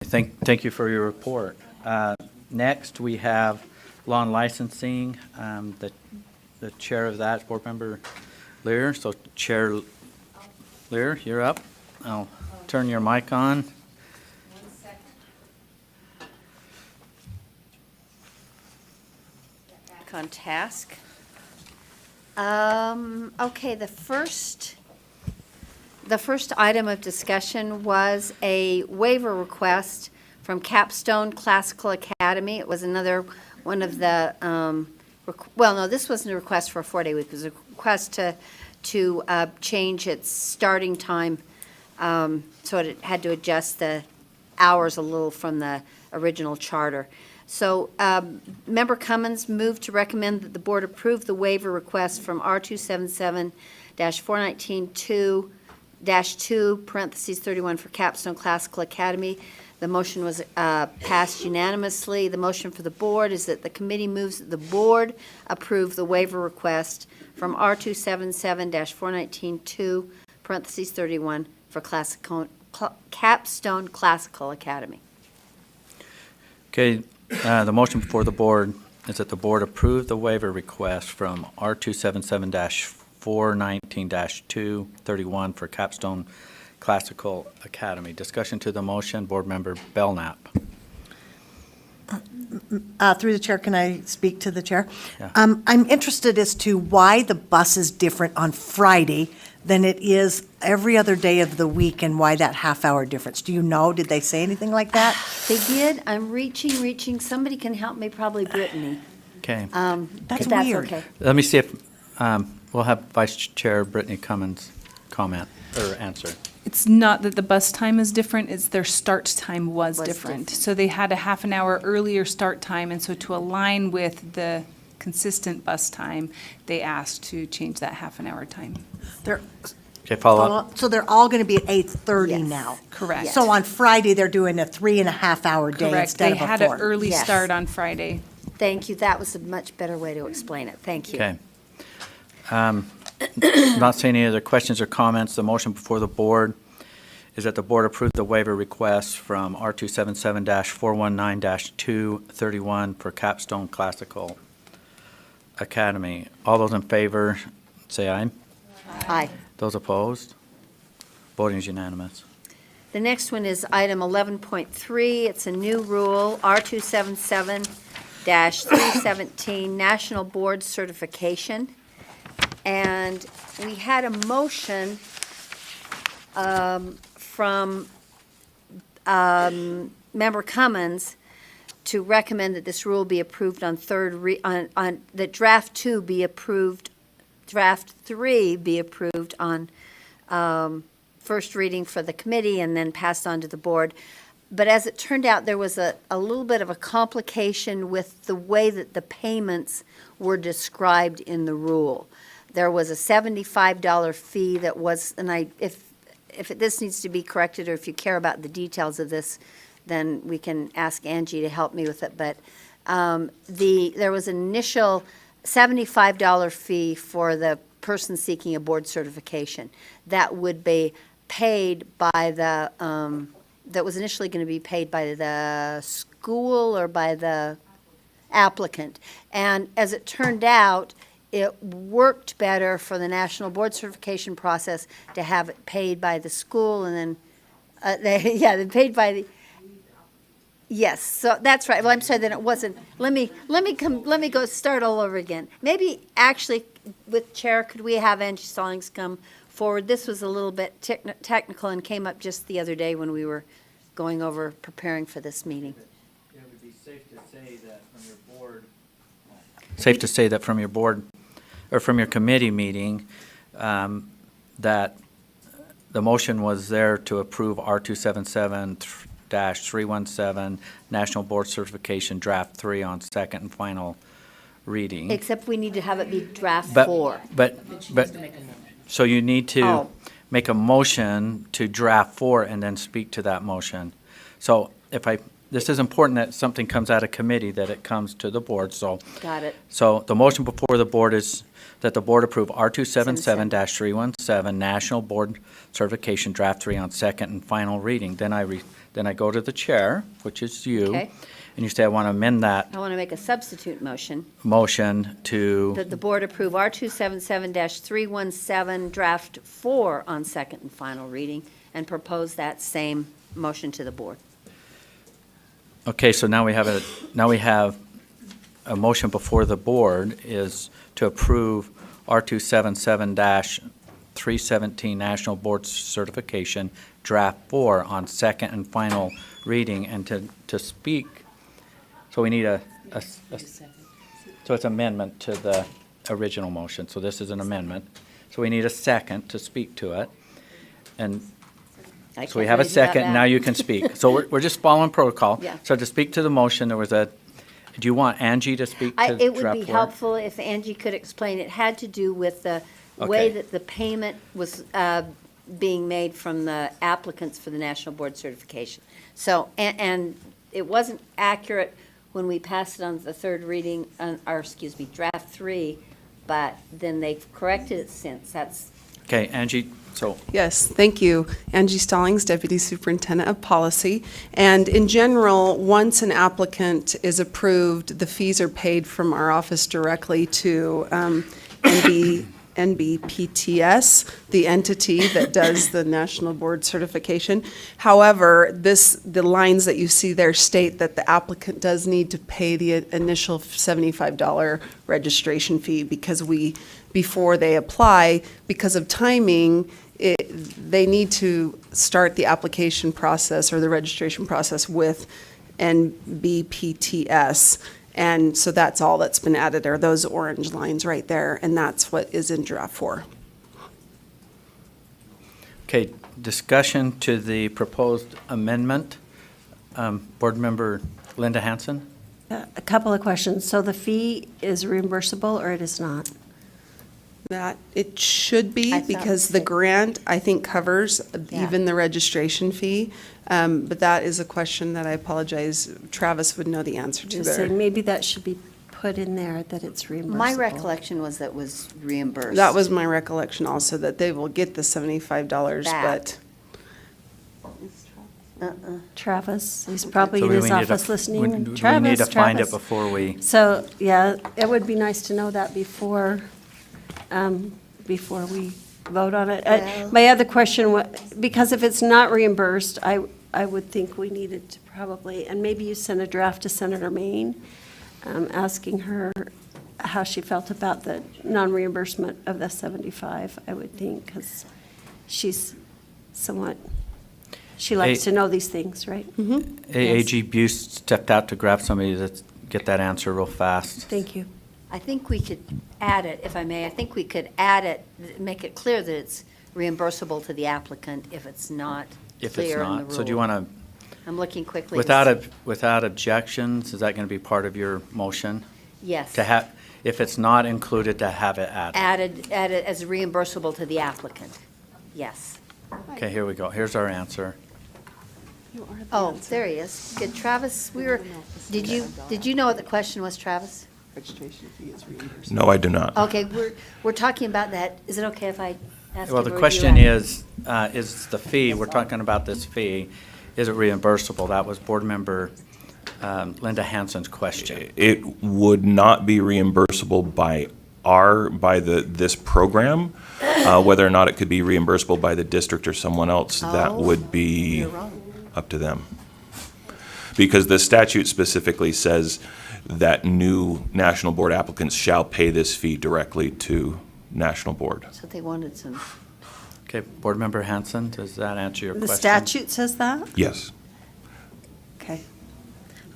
Thank you for your report. Next, we have law and licensing. The chair of that, Board Member Lear. So Chair Lear, you're up. I'll turn your mic on. Back on task. Okay, the first item of discussion was a waiver request from Capstone Classical Academy. It was another one of the, well, no, this wasn't a request for a 4-day week. It was a request to change its starting time, so it had to adjust the hours a little from the original charter. So Member Cummins moved to recommend that the board approve the waiver request from R277-419-2 parentheses 31 for Capstone Classical Academy. The motion was passed unanimously. The motion for the board is that the committee moves that the board approve the waiver request from R277-419-2 parentheses 31 for Capstone Classical Academy. Okay, the motion before the board is that the board approve the waiver request from R277-419-231 for Capstone Classical Academy. Discussion to the motion, Board Member Belknap. Through the chair, can I speak to the chair? Yeah. I'm interested as to why the bus is different on Friday than it is every other day of the week, and why that half-hour difference. Do you know? Did they say anything like that? They did. I'm reaching. Somebody can help me, probably Brittany. Okay. That's If that's weird. okay. Let me see if we'll have Vice Chair Brittany Cummins comment or answer. It's not that the bus time is different, it's their start time was different. different. So they had a half an hour earlier start time, and so to align with the consistent bus time, they asked to change that half an hour time. They're, Okay, follow up. so they're all going to be at 8:30 Yes. now. Correct. Yes. So on Friday, they're doing a 3.5-hour day Correct. instead They of a had 4. an early Yes. start on Friday. Thank you. That was a much better way to explain it. Thank you. Okay. Not seeing any other questions or comments. The motion before the board is that the board approve the waiver request from R277-419-231 for Capstone Classical Academy. All those in favor, say aye. Aye. Those opposed? Voting is unanimous. The next one is item 11.3. It's a new rule, R277-317, National Board Certification. And we had a motion from Member Cummins to recommend that this rule be approved on that draft 2 be approved, draft 3 be approved on first reading for the committee and then passed on to the board. But as it turned out, there was a little bit of a complication with the way that the payments were described in the rule. There was a $75 fee that was, and if this needs to be corrected, or if you care about the details of this, then we can ask Angie to help me with it. But there was an initial $75 fee for the person seeking a board certification that would be paid by the, that was initially going to be paid by the school or by the applicant. And as it turned out, it worked better for the national board certification process to have it paid by the school, and then, they paid by the, yes, so that's right. Well, I'm sorry, then it wasn't. Let me go start all over again. Maybe, actually, with Chair, could we have Angie Stallings come forward? This was a little bit technical and came up just the other day when we were going over preparing for this meeting. It would be safe to say that from your board. Safe to say that from your board, or from your committee meeting, that the motion was there to approve R277-317 National Board Certification Draft 3 on second and final reading. Except we need to have it be draft But- 4. But, so you need to Oh. make a motion to draft 4 and then speak to that motion. So if I this is important that something comes out of committee, that it comes to the board, so. Got it. So the motion before the board is that the board approve R277-317 National Board Certification Draft 3 on second and final reading. Then I go to the chair, which is you. Okay. And you say, I want to amend that I want to make a substitute motion motion to, that the board approve R277-317 Draft 4 on second and final reading and propose that same motion to the board. okay, so now we have a motion before the board is to approve R277-317 National Board Certification Draft 4 on second and final reading, and to speak. So we need so it's amendment to the original motion. So this is an amendment. So we need a second to speak to it. And I so we can't have a believe you got second, that. now you can speak. So we're just following protocol. Yeah. So to speak to the motion, do you want Angie to speak to It would draft be 4? helpful if Angie could explain. It had to do with the way Okay. that the payment was being made from the applicants for the National Board Certification. So, and it wasn't accurate when we passed it on the third reading, draft 3, but then they've corrected it since. That's, Okay, Angie, so, Yes, thank you. Angie Stallings, Deputy Superintendent of Policy. And in general, once an applicant is approved, the fees are paid from our office directly to NBPTS, the entity that does the National Board Certification. However, the lines that you see there state that the applicant does need to pay the initial $75 registration fee because before they apply, because of timing, they need to start the application process or the registration process with NBPTS. And so that's all that's been added, are those orange lines right there, and that's what is in draft 4. okay, discussion to the proposed amendment. Board Member Linda Hansen? A couple of questions. So the fee is reimbursable or it is not? That it should be, I thought because so. the grant, I think, covers Yeah. even the registration fee. But that is a question that I apologize, Travis would know the answer to Just saying, there. maybe that should be put in there, that it's reimbursable. my recollection was that it was reimbursed. That was my recollection also, that they will get the $75, That. but Travis, he's probably So in we his need to- office we listening. need to Travis, find it Travis. before we, So, yeah, it would be nice to know that before we vote on it. Well- My other question, because if it's not reimbursed, I would think we needed to probably, and maybe you send a draft to Senator Maine, asking her how she felt about the non-reimbursement of the 75, I would think, because she's somewhat, she likes to know these things, right? AG Buse stepped out to grab somebody to get that answer real fast. Thank you. I think we could add it, if I may, I think we could add it, make it clear that it's reimbursable to the applicant if it's not If it's clear in the not, rule. so do you want to, I'm looking quickly. to without objections, is that going to be part of your motion? Yes. To have, if it's not included, to have it added? Added as reimbursable to the applicant. Yes. Okay, here we go. Here's our answer. Oh, there he is. Good, Travis, did you know what the question was, Travis? registration fee is reimbursed. No, I do not. Okay, we're talking about that. Is it okay if I ask Well, him the to review question that? is the fee, we're talking about this fee, is it reimbursable? That was Board Member Linda Hansen's question. It would not be reimbursable by this program. Whether or not it could be reimbursable by the district or someone else, that Oh, would be you're wrong. up to them. Because the statute specifically says that new national board applicants shall pay this fee directly to national board. So they wanted some, Okay, Board Member Hansen, does that answer your The question? statute says that? Yes, Okay.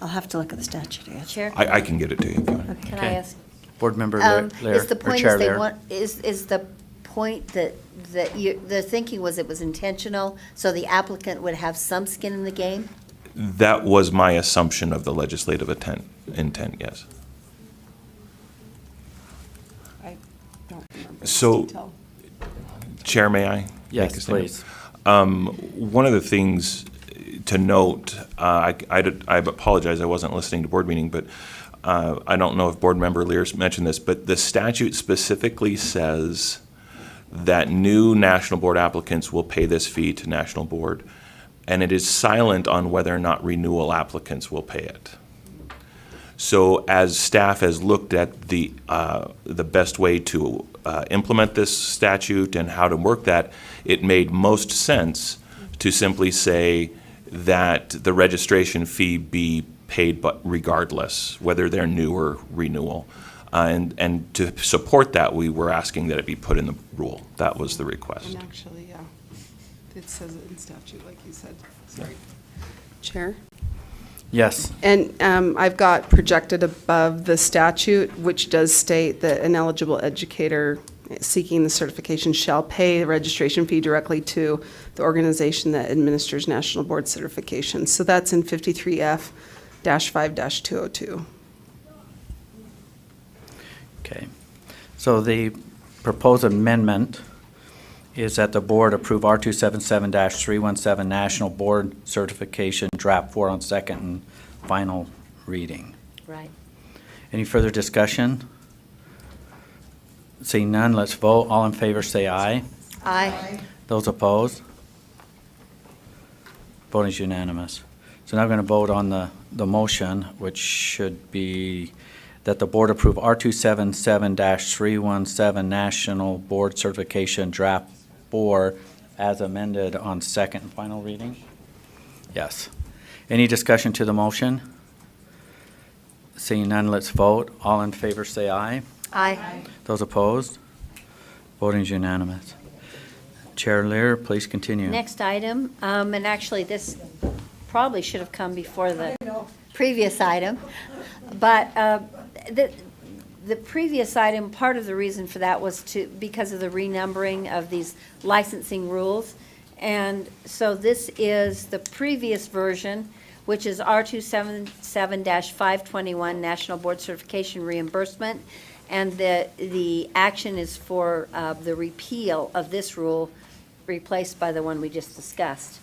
I'll have to look at the statute again. Chair? I can get it to you if you want. Can I Okay. ask? Board Member Lear, Is the or point Chair is they Lear. want, is the point that the thinking was it was intentional, so the applicant would have some skin in the game? That was my assumption of the legislative intent, yes. I don't remember the So- detail. Chair, may I? make a Yes, statement? please. One of the things to note, I apologize, I wasn't listening to board meeting, but I don't know if board member Lear mentioned this, but the statute specifically says that new national board applicants will pay this fee to national board, and it is silent on whether or not renewal applicants will pay it. So as staff has looked at the best way to implement this statute and how to work that, it made most sense to simply say that the registration fee be paid but regardless, whether they're new or renewal. And to support that, we were asking that it be put in the rule. That was the request. And actually, yeah, it says it in statute, like you said. Sorry. Chair? Yes. And I've got projected above the statute, which does state that an eligible educator seeking the certification shall pay the registration fee directly to the organization that administers national board certification. So that's in 53F-5-202. Okay. So the proposed amendment is that the board approve R277-317 National Board Certification Draft 4 on second and final reading. Right. Any further discussion? Seeing none, let's vote. All in favor say aye. Aye. Those opposed? Voting is unanimous. So now we're going to vote on the motion, which should be that the board approve R277-317 National Board Certification Draft 4 as amended on second and final reading? Yes. Any discussion to the motion? Seeing none, let's vote. All in favor say aye. Aye. Those opposed? Voting is unanimous. Chair Lear, please continue. Next item, and actually this probably should have come before the previous item, but the previous item, part of the reason for that was because of the renumbering of these licensing rules. And so this is the previous version, which is R277-521 National Board Certification Reimbursement. And the action is for the repeal of this rule, replaced by the one we just discussed.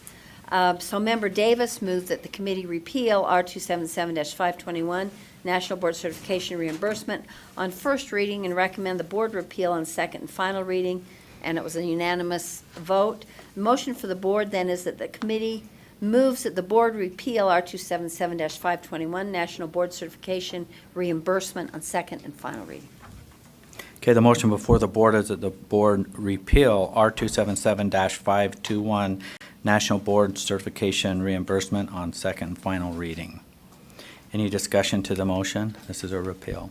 So Member Davis moved that the committee repeal R277-521 National Board Certification Reimbursement on first reading and recommend the board repeal on second and final reading, and it was a unanimous vote. The motion for the board then is that the committee moves that the board repeal R277-521 National Board Certification Reimbursement on second and final reading. Okay, the motion before the board is that the board repeal R277-521 National Board Certification Reimbursement on second and final reading. Any discussion to the motion? This is a repeal.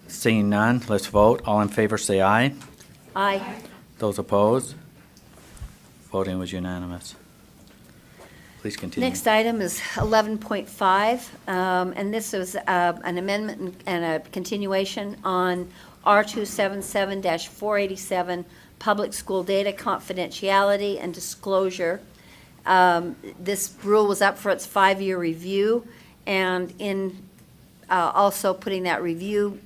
Seeing none, let's vote. All in favor say aye. Aye. Those opposed? Voting was unanimous. Please continue. Next item is 11.5, and this is an amendment and a continuation on R277-487, Public School Data Confidentiality and Disclosure. This rule was up for its 5-year review, and in also taking that review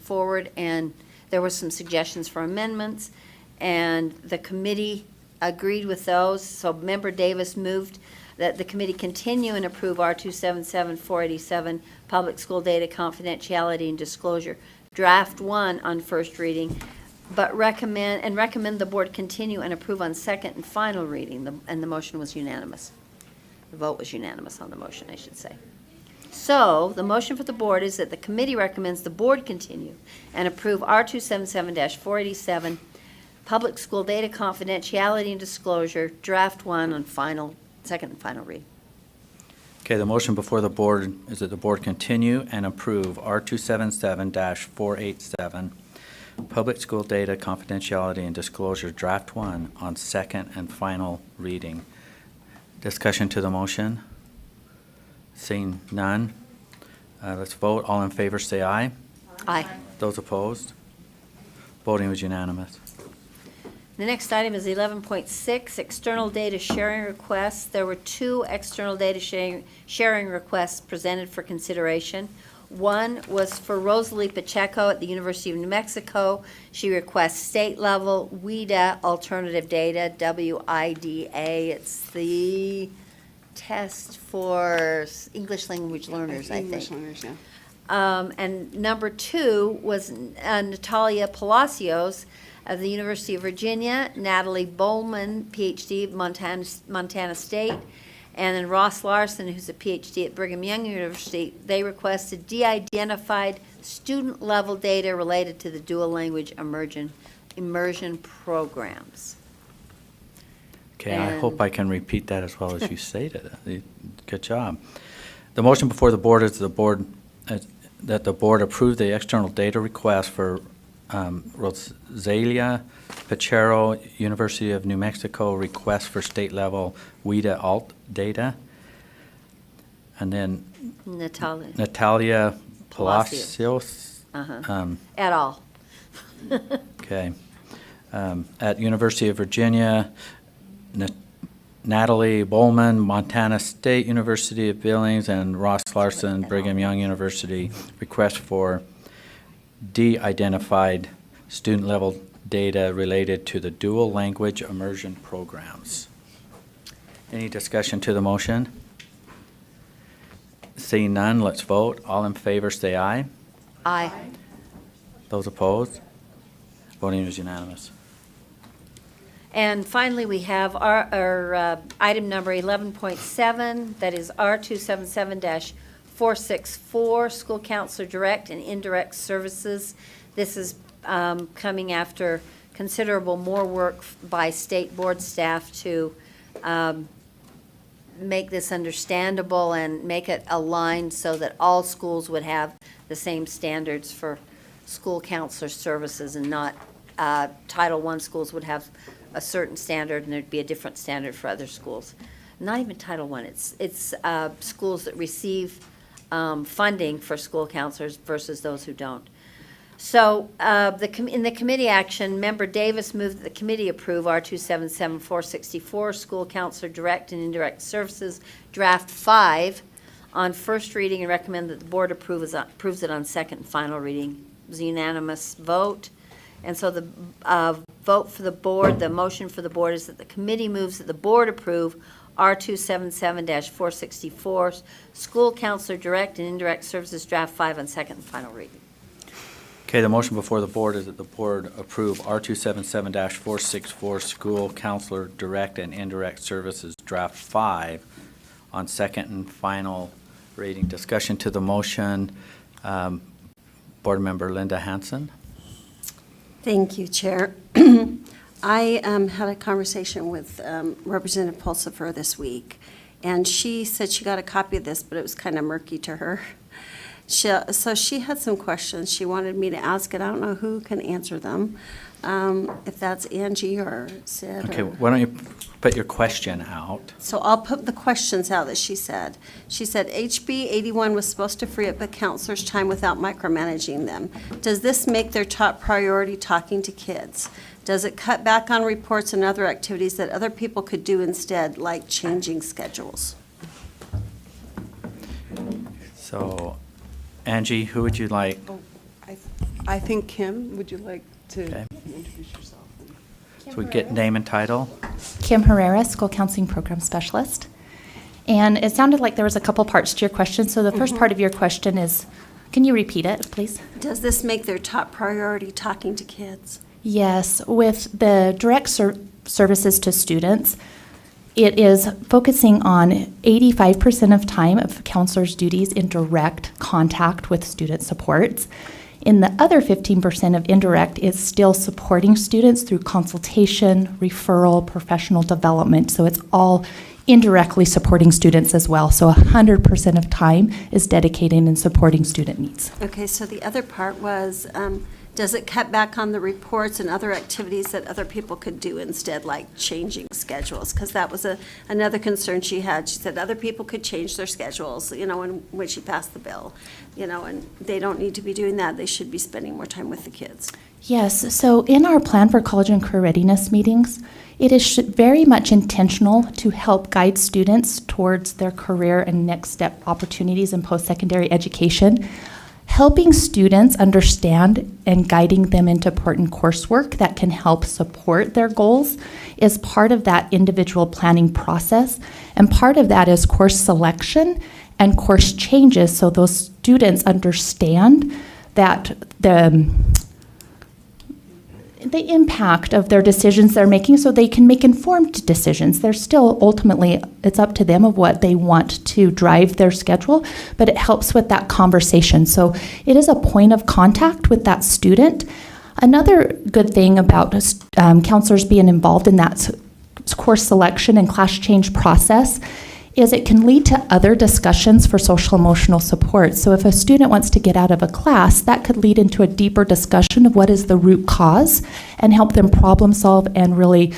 forward, and there were some suggestions for amendments, and the committee agreed with those. So Member Davis moved that the committee continue and approve R277-487, Public School Data Confidentiality and Disclosure, Draft 1 on first reading, but recommend the board continue and approve on second and final reading, and the motion was unanimous. The vote was unanimous on the motion, I should say. So the motion for the board is that the committee recommends the board continue and approve R277-487, Public School Data Confidentiality and Disclosure, Draft 1 on second and final reading. Okay, the motion before the board is that the board continue and approve R277-487, Public School Data Confidentiality and Disclosure, Draft 1 on second and final reading. Discussion to the motion? Seeing none, let's vote. All in favor say aye. Aye. Those opposed? Voting was unanimous. The next item is 11.6, external data sharing requests. There were 2 external data sharing requests presented for consideration. One was for Rosalie Pacheco at the University of New Mexico. She requests state level WIDA alternative data, WIDA. It's the test for English language learners, I English think. learners, yeah. And number two was Natalia Palacios of the University of Virginia, Natalie Bowman, PhD, Montana State, and then Ross Larson, who's a PhD at Brigham Young University. They requested de-identified student-level data related to the dual language immersion programs. Okay, I And- hope I can repeat that as well as you stated it. Good job. The motion before the board is that the board approve the external data request for Rosalia Pacheco, University of New Mexico, request for state-level WIDA alt data. And then Natalia, Natalia Palacios. Palacios, et al. okay. At University of Virginia, Natalie Bowman, Montana State University of Billings, and Ross Larson, Brigham Young University, request for de-identified student-level data related to the dual language immersion programs. Any discussion to the motion? Seeing none, let's vote. All in favor, say aye. Aye. Those opposed? Voting is unanimous. And finally, we have our item number 11.7, that is R277-464, School Counselor Direct and Indirect Services. This is coming after considerable more work by state board staff to make this understandable and make it aligned so that all schools would have the same standards for school counselor services, and not Title I schools would have a certain standard and there'd be a different standard for other schools. Not even Title I, it's schools that receive funding for school counselors versus those who don't. So in the committee action, Member Davis moved that the committee approve R277-464, School Counselor Direct and Indirect Services, Draft 5, on first reading, and recommend that the board approves it on second and final reading. It was a unanimous vote. And so the vote for the board, the motion for the board is that the committee moves that the board approve R277-464, School Counselor Direct and Indirect Services, Draft 5, on second and final reading. Okay, the motion before the board is that the board approve R277-464, School Counselor Direct and Indirect Services, Draft 5, on second and final reading. Discussion to the motion. Board Member Linda Hansen. Thank you, Chair. I had a conversation with Representative Pulsifer this week, and she said she got a copy of this, but it was kind of murky to her. So she had some questions she wanted me to ask, and I don't know who can answer them, if that's Angie or Sid. Okay, or- why don't you put your question out? So I'll put the questions out that she said. She said HB 81 was supposed to free up the counselors' time without micromanaging them. Does this make their top priority talking to kids? Does it cut back on reports and other activities that other people could do instead, like changing schedules? So, Angie, who would you like? I think, Kim, would you like to Okay. introduce yourself? So we get name and title. Kim Herrera, School Counseling Program Specialist. And it sounded like there was a couple parts to your question. So the first part of your question is, can you repeat it, please? Does this make their top priority talking to kids? Yes, with the direct services to students, it is focusing on 85% of time of counselors' duties in direct contact with student supports. In the other 15% of indirect is still supporting students through consultation, referral, professional development. So it's all indirectly supporting students as well. So 100% of time is dedicating and supporting student needs. Okay, so the other part was, does it cut back on the reports and other activities that other people could do instead, like changing schedules? Because that was another concern she had. She said other people could change their schedules, when she passed the bill, and they don't need to be doing that. They should be spending more time with the kids. Yes, so in our plan for college and career readiness meetings, it is very much intentional to help guide students towards their career and next step opportunities in post-secondary education. helping students understand and guiding them into important coursework that can help support their goals is part of that individual planning process. And part of that is course selection and course changes, so those students understand that the impact of their decisions they're making, so they can make informed decisions. They're still, ultimately, it's up to them of what they want to drive their schedule, but it helps with that conversation. So it is a point of contact with that student. Another good thing about counselors being involved in that course selection and class change process is it can lead to other discussions for social emotional support. So if a student wants to get out of a class, that could lead into a deeper discussion of what is the root cause and help them problem solve and really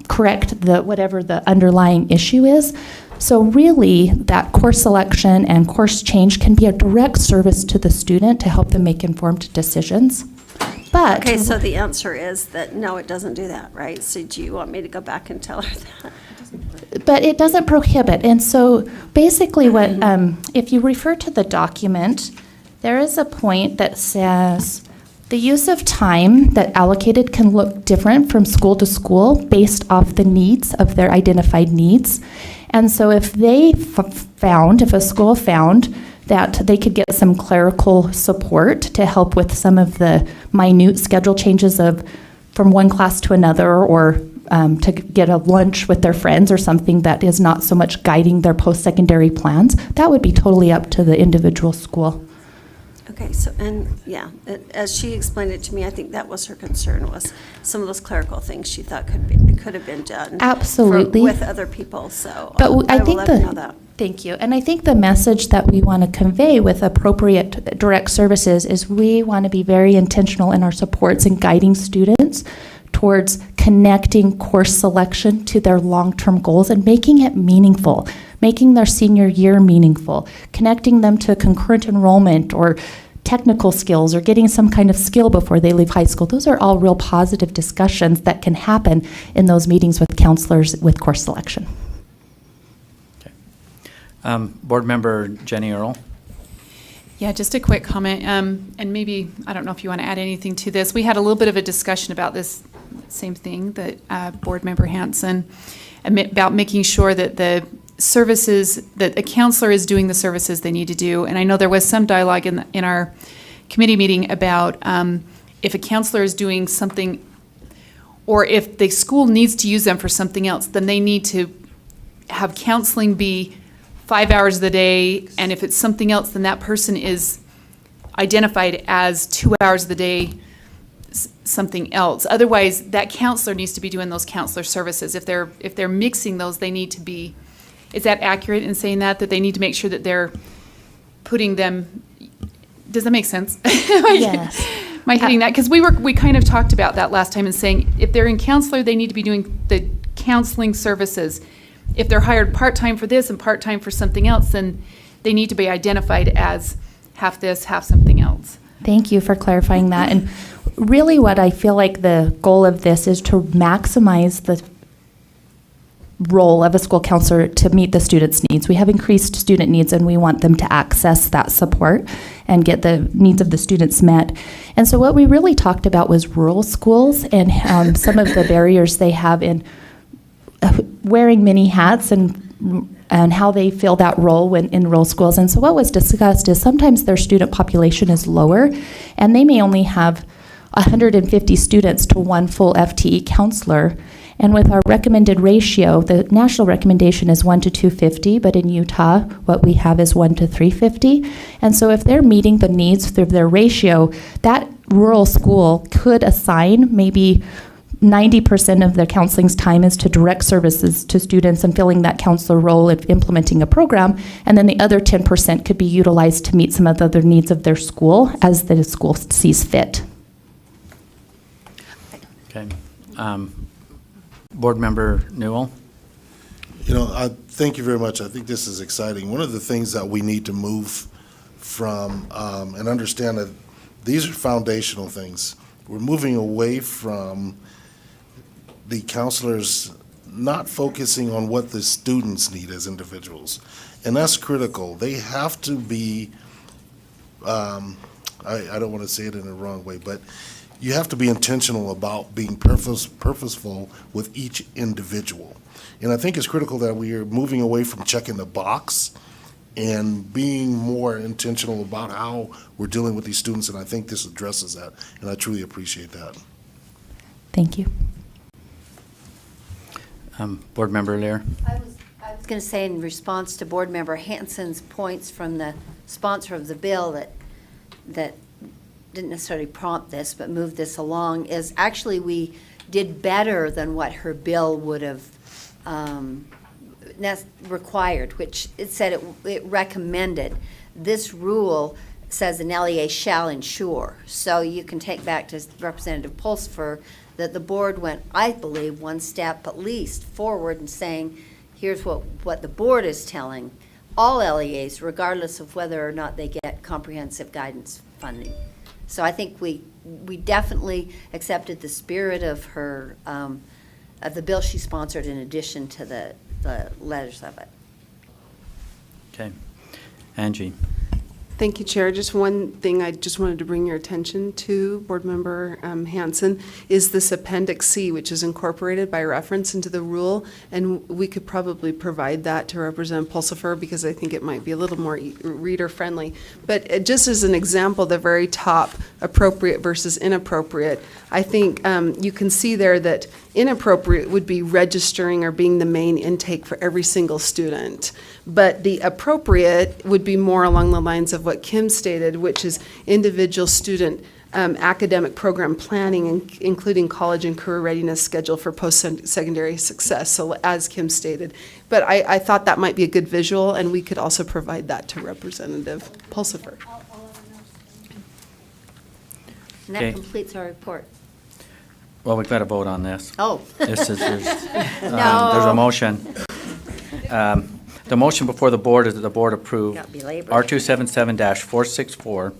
correct whatever the underlying issue is. So really, that course selection and course change can be a direct service to the student to help them make informed decisions. But Okay, so the answer is that no, it doesn't do that, right? So do you want me to go back and tell her that? But it doesn't prohibit. And so basically what, if you refer to the document, there is a point that says the use of time that allocated can look different from school to school based off the needs of their identified needs. And so if if a school found that they could get some clerical support to help with some of the minute schedule changes from one class to another, or to get a lunch with their friends or something that is not so much guiding their post-secondary plans, that would be totally up to the individual school. Okay, so, as she explained it to me, I think that was her concern, was some of those clerical things she thought could have been done. Absolutely. With other people, so But I I will think let her know that. Thank you. And I think the message that we want to convey with appropriate direct services is we want to be very intentional in our supports and guiding students towards connecting course selection to their long-term goals and making it meaningful, making their senior year meaningful, connecting them to concurrent enrollment or technical skills or getting some kind of skill before they leave high school. Those are all real positive discussions that can happen in those meetings with counselors with course selection. Board Member Jenny Earl. Yeah, just a quick comment, and maybe, I don't know if you want to add anything to this. We had a little bit of a discussion about this same thing that Board Member Hanson, about making sure that the services, that a counselor is doing the services they need to do. And I know there was some dialogue in our committee meeting about if a counselor is doing something, or if the school needs to use them for something else, then they need to have counseling be 5 hours of the day, and if it's something else, then that person is identified as 2 hours of the day something else. Otherwise, that counselor needs to be doing those counselor services. If they're mixing those, they need to be, is that accurate in saying that they need to make sure that they're putting them, does that make sense? Yes. Am I hitting that? Because we kind of talked about that last time and saying if they're in counselor, they need to be doing the counseling services. If they're hired part-time for this and part-time for something else, then they need to be identified as half this, half something else. Thank you for clarifying that. And really what I feel like the goal of this is to maximize the role of a school counselor to meet the students' needs. We have increased student needs and we want them to access that support and get the needs of the students met. And so what we really talked about was rural schools and some of the barriers they have in wearing many hats and how they fill that role when in rural schools. And so what was discussed is sometimes their student population is lower and they may only have 150 students to one full FTE counselor. And with our recommended ratio, the national recommendation is 1 to 250, but in Utah, what we have is 1 to 350. And so if they're meeting the needs through their ratio, that rural school could assign maybe 90% of their counseling's time is to direct services to students and filling that counselor role of implementing a program, and then the other 10% could be utilized to meet some of the other needs of their school as the school sees fit. Okay. Board Member Newell. Thank you very much. I think this is exciting. One of the things that we need to move from and understand that these are foundational things. We're moving away from the counselors not focusing on what the students need as individuals. And that's critical. They have to be I don't want to say it in the wrong way, but you have to be intentional about being purposeful with each individual. And I think it's critical that we are moving away from checking the box and being more intentional about how we're dealing with these students, and I think this addresses that, and I truly appreciate that. Thank you. Board Member Lear? I was going to say, in response to Board Member Hanson's points from the sponsor of the bill that didn't necessarily prompt this, but moved this along, is actually we did better than what her bill would have required, which it said it recommended. This rule says an LEA shall ensure. So you can take back to Representative Pulsifer that the board went, I believe, one step at least forward in saying, here's what the board is telling all LEAs, regardless of whether or not they get comprehensive guidance funding. So I think we definitely accepted the spirit of her, of the bill she sponsored in addition to the letters of it. Okay. Angie? Thank you, Chair. Just one thing I just wanted to bring your attention to, Board Member Hanson, is this Appendix C, which is incorporated by reference into the rule, and we could probably provide that to Representative Pulsifer because I think it might be a little more reader-friendly. But just as an example, the very top, appropriate versus inappropriate, I think you can see there that inappropriate would be registering or being the main intake for every single student. But the appropriate would be more along the lines of what Kim stated, which is individual student academic program planning, including college and career readiness schedule for post-secondary success, so as Kim stated. But I thought that might be a good visual, and we could also provide that to Representative Pulsifer. And that Okay. completes our report. Well, we've got to vote on this. Oh. There's a No. motion. The motion before the board is that the board approve Got belabored. R277-464,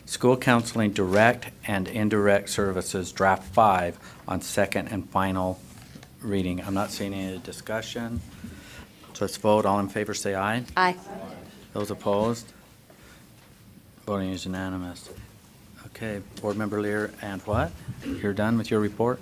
School Counseling Direct and Indirect Services, Draft 5, on second and final reading. I'm not seeing any discussion. So let's vote. All in favor, say aye. Aye. Those opposed? Voting is unanimous. Okay, Board Member Lear, and what? You're done with your report?